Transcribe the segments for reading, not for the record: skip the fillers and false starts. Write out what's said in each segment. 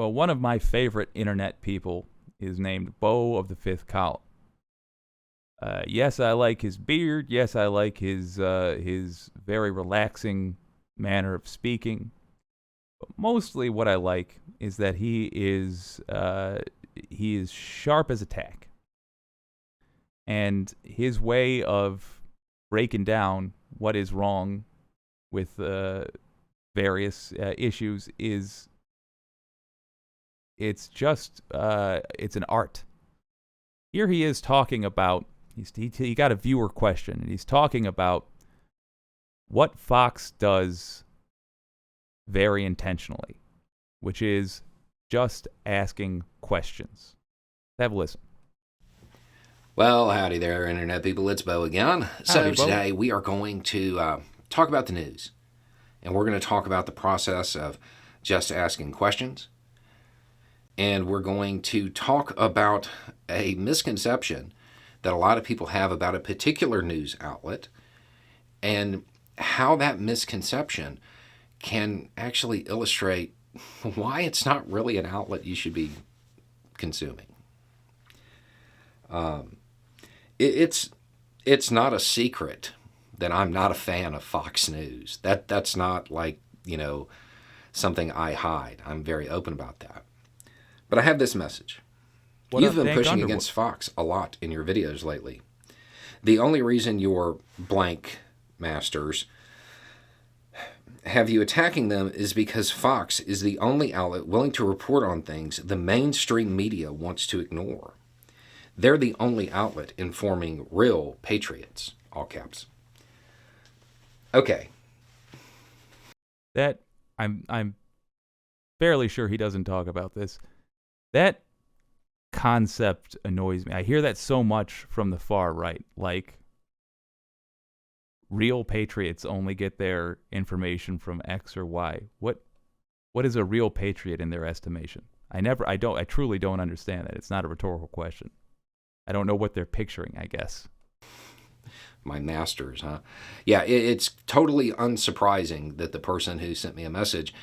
Well, one of my favorite internet people is named Beau of the Fifth Column. Yes, I like his beard. Yes, I like his very relaxing manner of speaking. But mostly, what I like is that he is sharp as a tack, and his way of breaking down what is wrong with various issues is it's an art. Here he is talking about he got a viewer question, and he's talking about what Fox does very intentionally, which is just asking questions. Let's have a listen. Well, howdy there, Internet people. It's Beau again. So Howdy, Beau. today we are going to talk about the news. And we're going to talk about the process of just asking questions. And we're going to talk about a misconception that a lot of people have about a particular news outlet and how that misconception can actually illustrate why it's not really an outlet you should be consuming. It's not a secret that I'm not a fan of Fox News. That's not like, something I hide. I'm very open about that. But I have this message. You've been pushing against Fox a lot in your videos lately. The only reason your blank masters have you attacking them is because Fox is the only outlet willing to report on things the mainstream media wants to ignore. They're the only outlet informing real patriots, all caps. Okay. That I'm fairly sure he doesn't talk about this. That concept annoys me. I hear that so much from the far right. Like, real patriots only get their information from X or Y. What is a real patriot in their estimation? I truly don't understand that. It's not a rhetorical question. I don't know what they're picturing, I guess. My masters, huh? Yeah, it's totally unsurprising that the person who sent me a message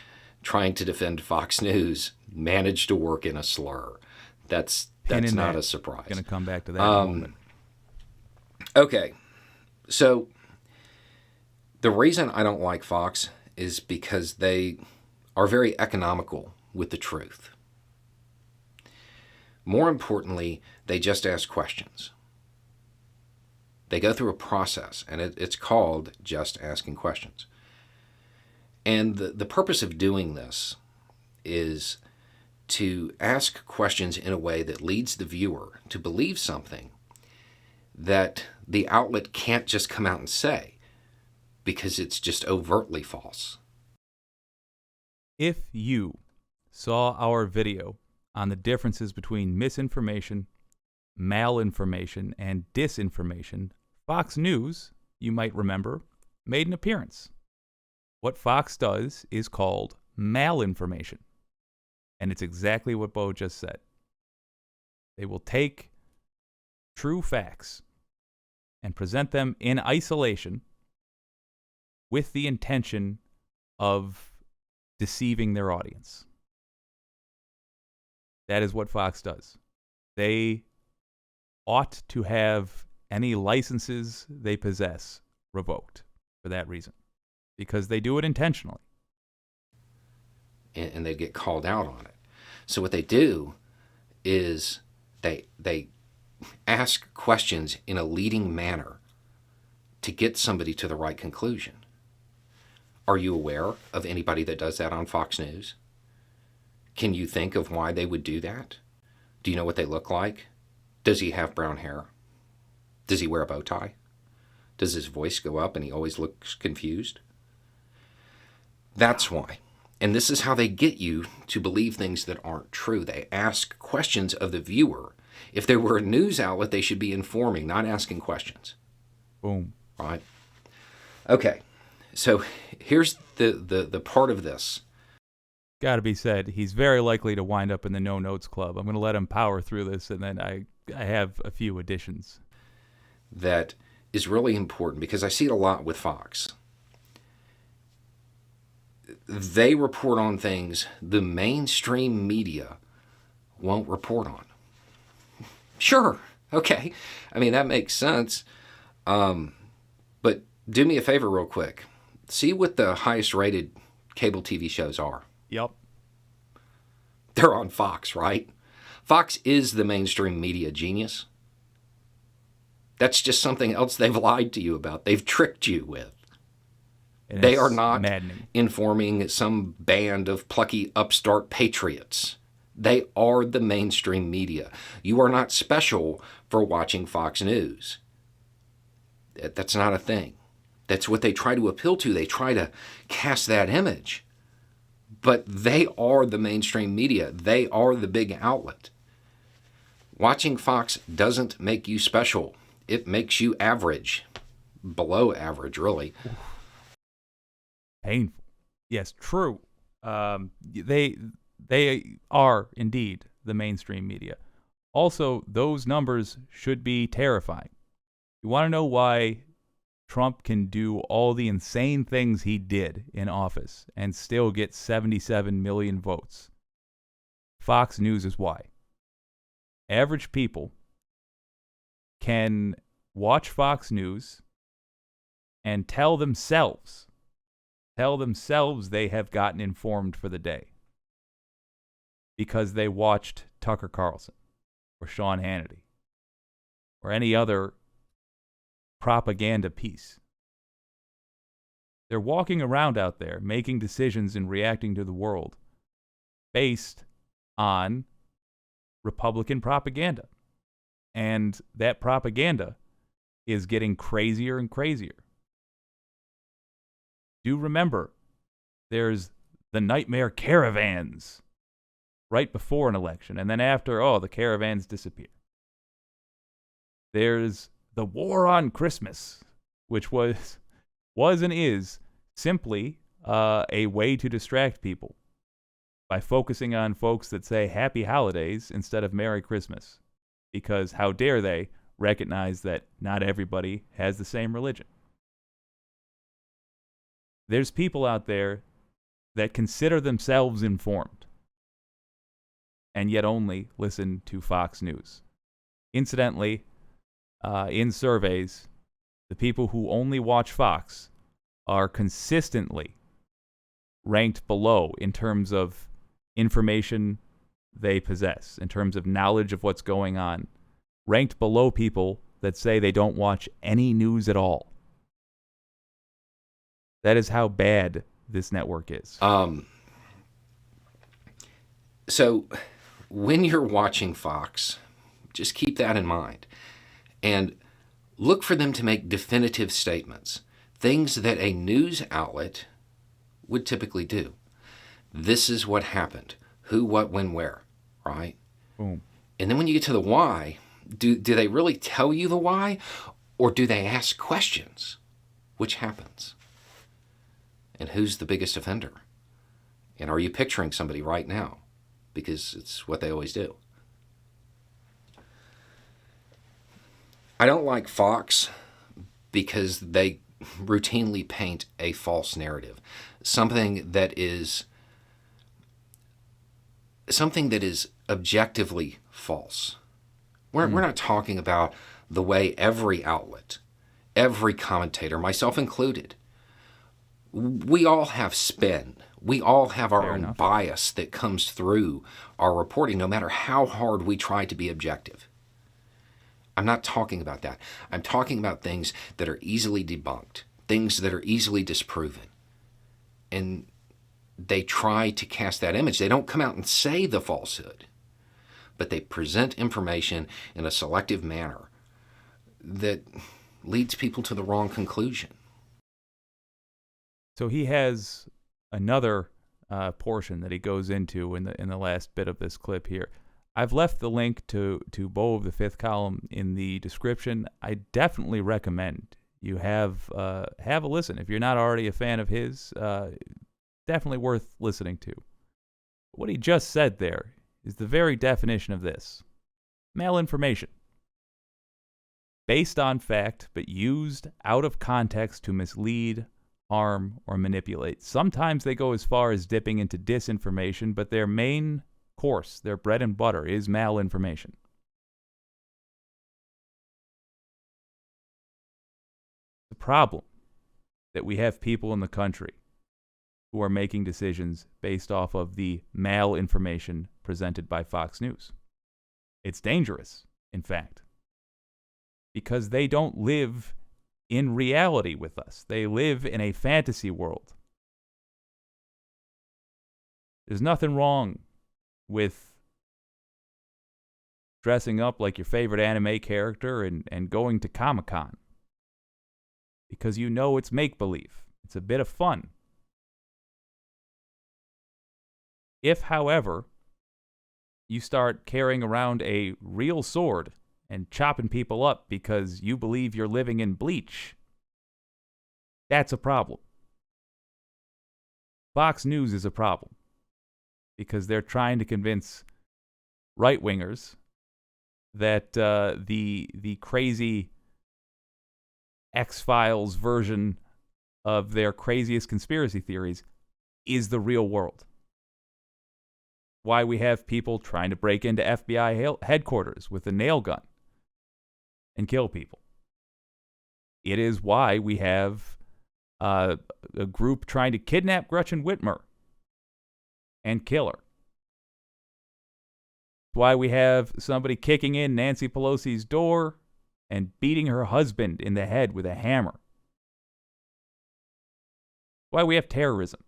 trying to defend Fox News managed to work in a slur. That's not a surprise. Going to come back to that in a moment. Okay, so the reason I don't like Fox is because they are very economical with the truth. More importantly, they just ask questions. They go through a process, and it's called just asking questions. And the purpose of doing this is to ask questions in a way that leads the viewer to believe something that the outlet can't just come out and say because it's just overtly false. If you saw our video on the differences between misinformation, malinformation, and disinformation, Fox News, you might remember, made an appearance. What Fox does is called malinformation. And it's exactly what Beau just said. They will take true facts and present them in isolation with the intention of deceiving their audience. That is what Fox does. They ought to have any licenses they possess revoked for that reason, because they do it intentionally. And they get called out on it. So what they do is they ask questions in a leading manner to get somebody to the right conclusion. Are you aware of anybody that does that on Fox News? Can you think of why they would do that? Do you know what they look like? Does he have brown hair? Does he wear a bow tie? Does his voice go up and he always looks confused? That's why. And this is how they get you to believe things that aren't true. They ask questions of the viewer. If there were a news outlet, they should be informing, not asking questions. Boom. Right? Okay. So here's the part of this. Got to be said, he's very likely to wind up in the No Notes Club. I'm going to let him power through this, and then I have a few additions. That is really important because I see it a lot with Fox. they report on things the mainstream media won't report on. Sure, okay. I mean, that makes sense. But do me a favor real quick. See what the highest rated cable TV shows are. Yep. They're on Fox, right? Fox is the mainstream media genius. That's just something else they've lied to you about. They've tricked you with. And they it's are not maddening. informing some band of plucky upstart patriots. They are the mainstream media. You are not special for watching Fox News. That's not a thing. That's what they try to appeal to. They try to cast that image. But they are the mainstream media. They are the big outlet. Watching Fox doesn't make you special. It makes you average. Below average, really. Painful. Yes, true. They are indeed the mainstream media. Also, those numbers should be terrifying. You want to know why Trump can do all the insane things he did in office and still get 77 million votes? Fox News is why. Average people can watch Fox News and tell themselves they have gotten informed for the day because they watched Tucker Carlson or Sean Hannity or any other propaganda piece. They're walking around out there making decisions and reacting to the world based on Republican propaganda. And that propaganda is getting crazier and crazier. Do remember, there's the nightmare caravans right before an election, and then after, the caravans disappear. There's the war on Christmas, which was and is simply a way to distract people by focusing on folks that say Happy Holidays instead of Merry Christmas, because how dare they recognize that not everybody has the same religion. There's people out there that consider themselves informed and yet only listen to Fox News. Incidentally, in surveys, the people who only watch Fox are consistently ranked below in terms of information they possess, in terms of knowledge of what's going on, ranked below people that say they don't watch any news at all. That is how bad this network is. So when you're watching Fox, just keep that in mind. And look for them to make definitive statements, things that a news outlet would typically do. This is what happened. Who, what, when, where, right? Boom. And then when you get to the why, do they really tell you the why? Or do they ask questions? Which happens? And who's the biggest offender? And are you picturing somebody right now? Because it's what they always do. I don't like Fox because they routinely paint a false narrative. Something that is objectively false. We're not talking about the way every outlet, every commentator, myself included, we all have spin. We all have our own bias that comes through our reporting, no matter how hard we try to be objective. I'm not talking about that. I'm talking about things that are easily debunked, things that are easily disproven. And they try to cast that image. They don't come out and say the falsehood, but they present information in a selective manner that leads people to the wrong conclusion. So he has another portion that he goes into in the last bit of this clip here. I've left the link to Beau of the Fifth Column in the description. I definitely recommend you have a listen. If you're not already a fan of his, definitely worth listening to. What he just said there is the very definition of this. Malinformation. Based on fact, but used out of context to mislead harm, or manipulate. Sometimes they go as far as dipping into disinformation, but their main course, their bread and butter, is malinformation. The problem that we have people in the country who are making decisions based off of the malinformation presented by Fox News. It's dangerous, in fact, because they don't live in reality with us. They live in a fantasy world. There's nothing wrong with dressing up like your favorite anime character and going to Comic-Con, because you know it's make-believe. It's a bit of fun. If, however, you start carrying around a real sword and chopping people up because you believe you're living in Bleach, that's a problem. Fox News is a problem because they're trying to convince right-wingers that the crazy X-Files version of their craziest conspiracy theories is the real world. Why we have people trying to break into FBI headquarters with a nail gun and kill people. It is why we have a group trying to kidnap Gretchen Whitmer and kill her. It's why we have somebody kicking in Nancy Pelosi's door and beating her husband in the head with a hammer. It's why we have terrorism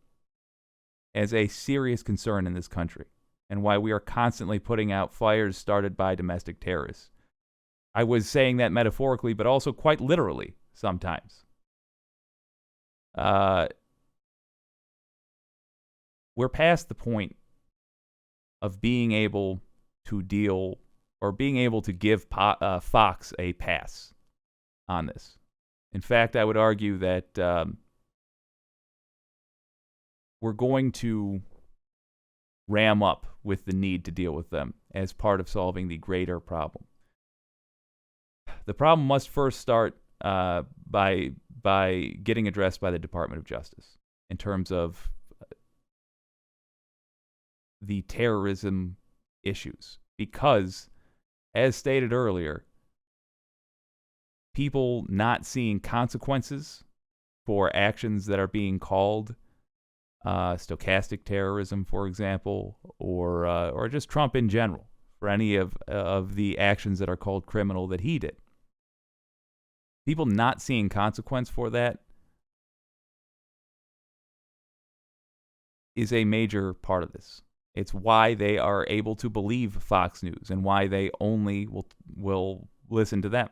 as a serious concern in this country, and why we are constantly putting out fires started by domestic terrorists. I was saying that metaphorically, but also quite literally sometimes. We're past the point of being able to deal or being able to give Fox a pass on this. In fact, I would argue that we're going to ram up with the need to deal with them as part of solving the greater problem. The problem must first start by getting addressed by the Department of Justice in terms of the terrorism issues. Because, as stated earlier, people not seeing consequences for actions that are being called stochastic terrorism, for example, or just Trump in general, for any of the actions that are called criminal that he did. People not seeing consequence for that is a major part of this. It's why they are able to believe Fox News and why they only will listen to them.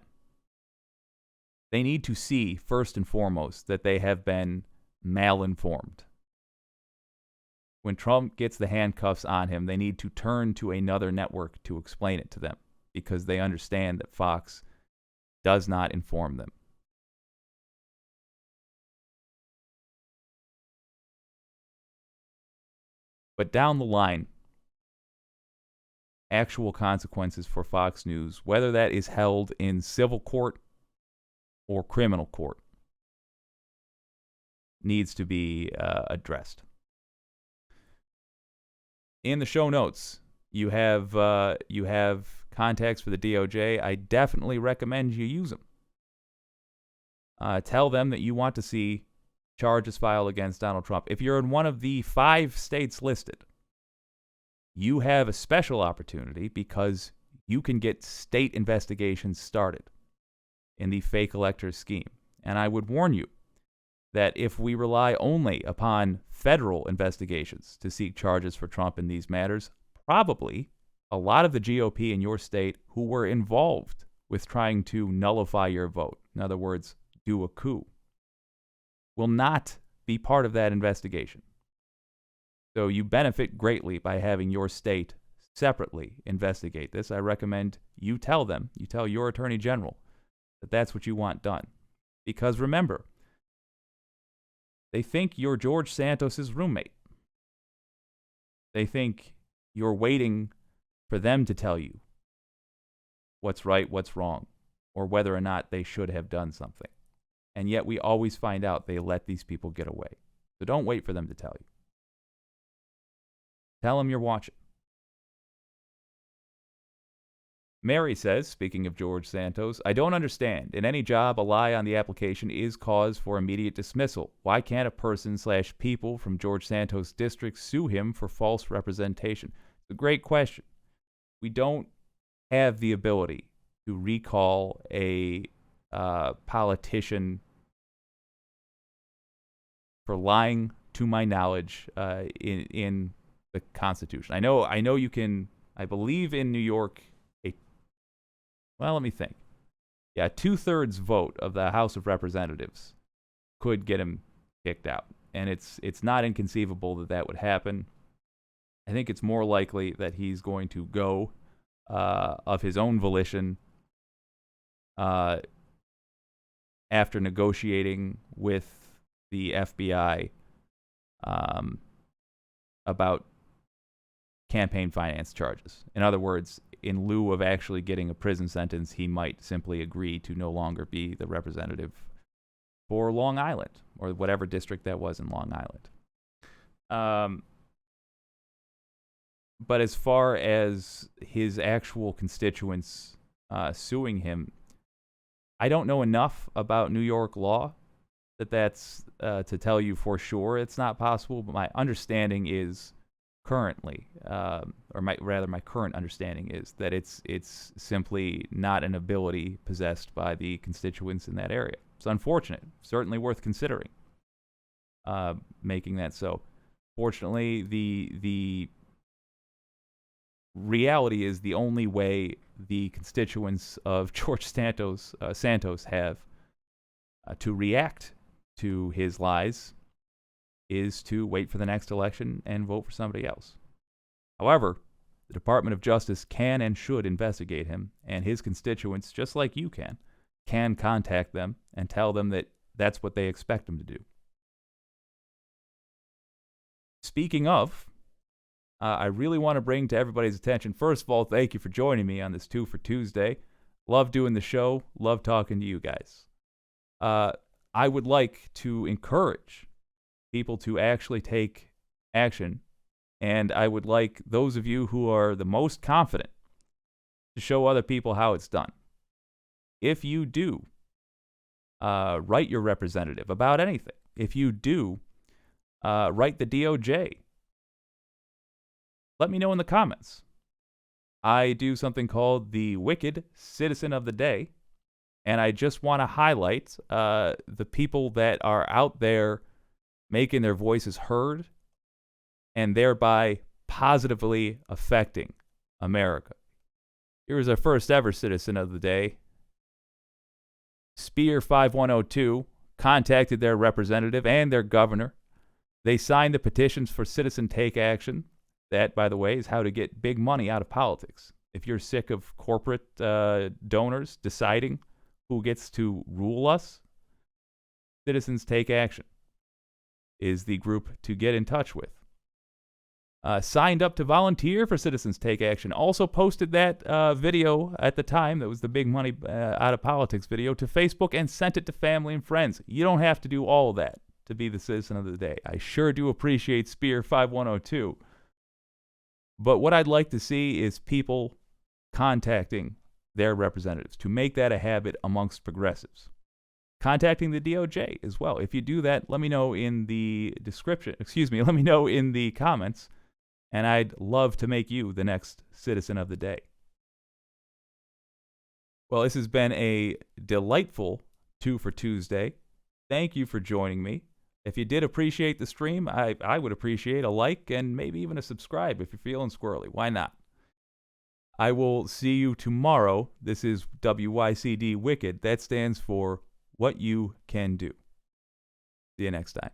They need to see, first and foremost, that they have been malinformed. When Trump gets the handcuffs on him, they need to turn to another network to explain it to them, because they understand that Fox does not inform them. But down the line, actual consequences for Fox News, whether that is held in civil court or criminal court, needs to be addressed. In the show notes, you have contacts for the DOJ. I definitely recommend you use them. Tell them that you want to see charges filed against Donald Trump. If you're in one of the 5 states listed, you have a special opportunity because you can get state investigations started in the fake elector scheme. And I would warn you that if we rely only upon federal investigations to seek charges for Trump in these matters, probably a lot of the GOP in your state who were involved with trying to nullify your vote, in other words, do a coup, will not be part of that investigation. So you benefit greatly by having your state separately investigate this. I recommend you tell them, you tell your attorney general that that's what you want done. Because remember, they think you're George Santos's roommate. They think you're waiting for them to tell you what's right, what's wrong, or whether or not they should have done something. And yet we always find out they let these people get away. So don't wait for them to tell you. Tell them you're watching. Mary says, speaking of George Santos, I don't understand. In any job, a lie on the application is cause for immediate dismissal. Why can't a person/people from George Santos' district sue him for false representation? It's a great question. We don't have the ability to recall a politician for lying, to my knowledge, in the Constitution. I know you can. I believe in New York. Well, let me think. Yeah, 2/3 vote of the House of Representatives could get him kicked out, and it's not inconceivable that that would happen. I think it's more likely that he's going to go of his own volition after negotiating with the FBI about campaign finance charges. In other words, in lieu of actually getting a prison sentence, he might simply agree to no longer be the representative for Long Island, or whatever district that was in Long Island. But as far as his actual constituents suing him, I don't know enough about New York law that's to tell you for sure it's not possible, but my understanding is currently, my current understanding is that it's simply not an ability possessed by the constituents in that area. It's unfortunate, certainly worth considering making that so. Fortunately, the reality is the only way the constituents of George Santos have to react to his lies is to wait for the next election and vote for somebody else. However, the Department of Justice can and should investigate him, and his constituents, just like you can contact them and tell them that that's what they expect him to do. Speaking of, I really want to bring to everybody's attention, first of all, thank you for joining me on this 2 for Tuesday. Love doing the show. Love talking to you guys. I would like to encourage people to actually take action, and I would like those of you who are the most confident to show other people how it's done. If you do write your representative about anything, if you do write the DOJ, let me know in the comments. I do something called the Wicked Citizen of the Day, and I just want to highlight the people that are out there making their voices heard and thereby positively affecting America. Here's our first ever Citizen of the Day. Spear 5102 contacted their representative and their governor. They signed the petitions for Citizen Take Action. That, by the way, is how to get big money out of politics. If you're sick of corporate donors deciding who gets to rule us, Citizens Take Action is the group to get in touch with. Signed up to volunteer for Citizens Take Action. Also posted that video at the time, that was the big money out of politics video, to Facebook and sent it to family and friends. You don't have to do all of that to be the Citizen of the Day. I sure do appreciate Spear 5102. But what I'd like to see is people contacting their representatives, to make that a habit amongst progressives. Contacting the DOJ as well. If you do that, let me know in the let me know in the comments, and I'd love to make you the next Citizen of the Day. Well, this has been a delightful 2 for Tuesday. Thank you for joining me. If you did appreciate the stream, I would appreciate a like and maybe even a subscribe if you're feeling squirrely. Why not? I will see you tomorrow. This is WYCD Wicked. That stands for What You Can Do. See you next time.